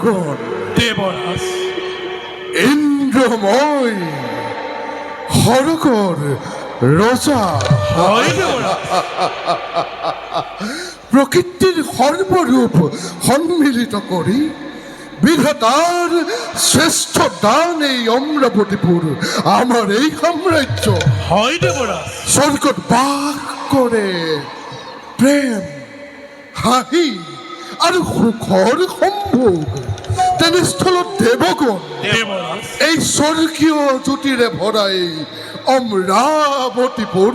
দেবগণ দেবরাজ ইন্দ্রময় হরকর রজা হয় দেবরাজ প্রকৃতির সর্বরূপ সন্মিলিত করি বিধাতার শ্রেষ্ঠ দান এই অমরাবতীপুর আমার এই সাম্রাজ্য হয় দেবরাজ স্বর্গত বাস কৰে প্ৰেম হাঁহি আৰু সুখৰ সম্ভোগ তেনেস্থলত দেৱগণ দেবৰাজ এই স্বৰ্গীয় জ্যোতিৰে ভৰা এই অমৰাৱতীপুৰ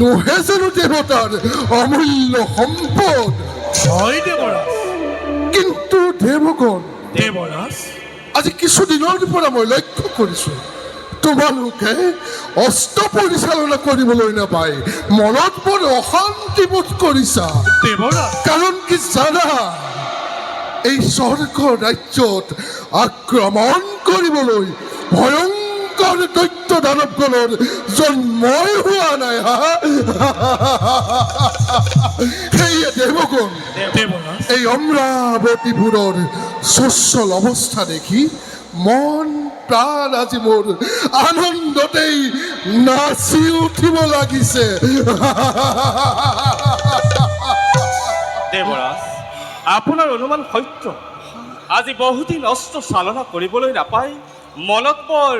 নোহে জানো দেৱতাৰ অমূল্য সম্পদ হয় দেবৰাজ কিন্তু দেৱগণ দেবৰাজ আজি কিছুদিনৰ পৰা মই লক্ষ্য কৰিছোঁ তোমালোকে অস্ত্ৰ পৰিচালনা কৰিবলৈ নাপায় মনত বৰ অশান্তি বোধ কৰিছা দেবৰাজ কাৰণ কি জানা এই স্বৰ্গ ৰাজ্যত আক্ৰমণ কৰিবলৈ ভয়ংকৰ দৈত্য দানৱগণৰ জন্মই হোৱা নাই হা সেয়ে দেৱগণ দেবৰাজ এই অমৰাৱতীপুৰৰ সচ্ছল অৱস্থা দেখি মন প্ৰাণ আজি মোৰ আনন্দতেই নাচি উঠিব লাগিছে দেবৰাজ আপোনাৰ অনুমান সত্য আজি বহুদিন অস্ত্ৰ চালনা কৰিবলৈ নাপায় মনত বৰ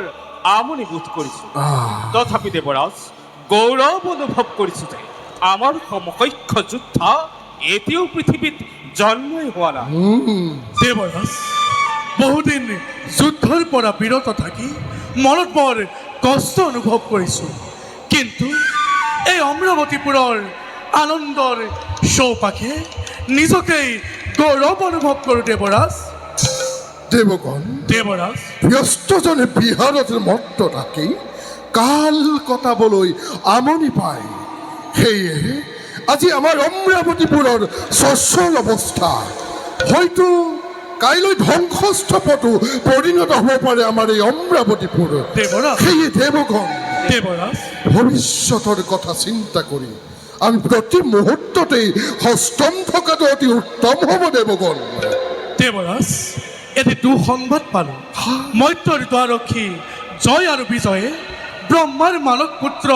আমনি বোধ কৰিছোঁ তথাপি দেবৰাজ গৌৰৱ অনুভৱ কৰিছোঁ যে আমাৰ সমকক্ষ যোদ্ধা এতিয়াও পৃথিৱীত জন্মই হোৱা নাই দেবৰাজ বহুদিন যুদ্ধৰ পৰা বিৰত থাকি মনত বৰ কষ্ট অনুভৱ কৰিছোঁ কিন্তু এই অমৰাৱতীপুৰৰ আনন্দৰ চৌপাশে নিজকেই গৌৰৱ অনুভৱ কৰোঁ দেবৰাজ দেৱগণ দেবৰাজ ব্যস্তজনে বিহাৰত মত্ত থাকি কাল কটাবলৈ আমনি পায় সেয়ে আজি আমাৰ অমৰাৱতীপুৰৰ সচ্ছল অৱস্থা হয়তো কাইলৈ ধ্বংসস্তূপতো পৰিণত হ'ব পাৰে আমাৰ এই অমৰাৱতীপুৰ দেবৰাজ সেয়ে দেৱগণ দেবৰাজ ভৱিষ্যতৰ কথা চিন্তা কৰি আমি প্ৰতি মুহূৰ্ততেই হস্তম থকাটো অতি উত্তম হ'ব দেৱগণ দেবৰাজ এটি দুঃসংবাদ পালোঁ মৈত্ৰৰ দ্বাৰক্ষী জয় আৰু বিজয়ে ব্ৰহ্মাৰ মানৱ পুত্ৰ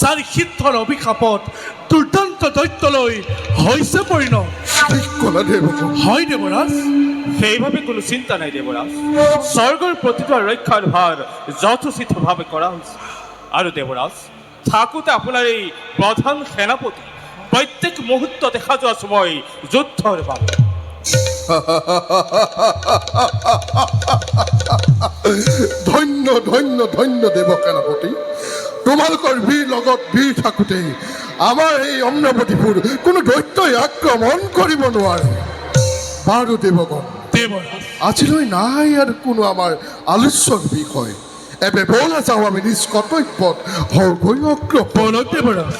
চাৰি সিদ্ধৰ অভিশাপত দুৰ্দান্ত দৈত্যলৈ হৈছে পৰিণত ঠিক ক'লা দেৱগণ হয় দেবৰাজ সেইভাবে কোনো চিন্তা নাই দেবৰাজ স্বৰ্গৰ প্ৰতিটো ৰক্ষাৰ ভাৰ যথোচিতভাৱে কৰা হৈছে আৰু দেবৰাজ থাকোঁতে আপোনাৰ এই প্ৰধান সেনাপতি প্ৰত্যেক মুহূৰ্ত দেখা যোৱা সময় যুদ্ধৰ বাবে ধন্য ধন্য ধন্য দেৱ সেনাপতি তোমালোকৰ বীৰ লগত বীৰ থাকোঁতেই আমাৰ এই অমৰাৱতীপুৰ কোনো দৈত্যই আক্ৰমণ কৰিব নোৱাৰে বাৰু দেৱগণ দেবৰাজ আজিলৈ নাই আৰু কোনো আমাৰ আলোচ্যৰ বিষয় এবে বলা যাওঁ আমি নিজ কৰ্তব্যত হওঁগৈ অগ্ৰসৰ বলক দেবৰাজ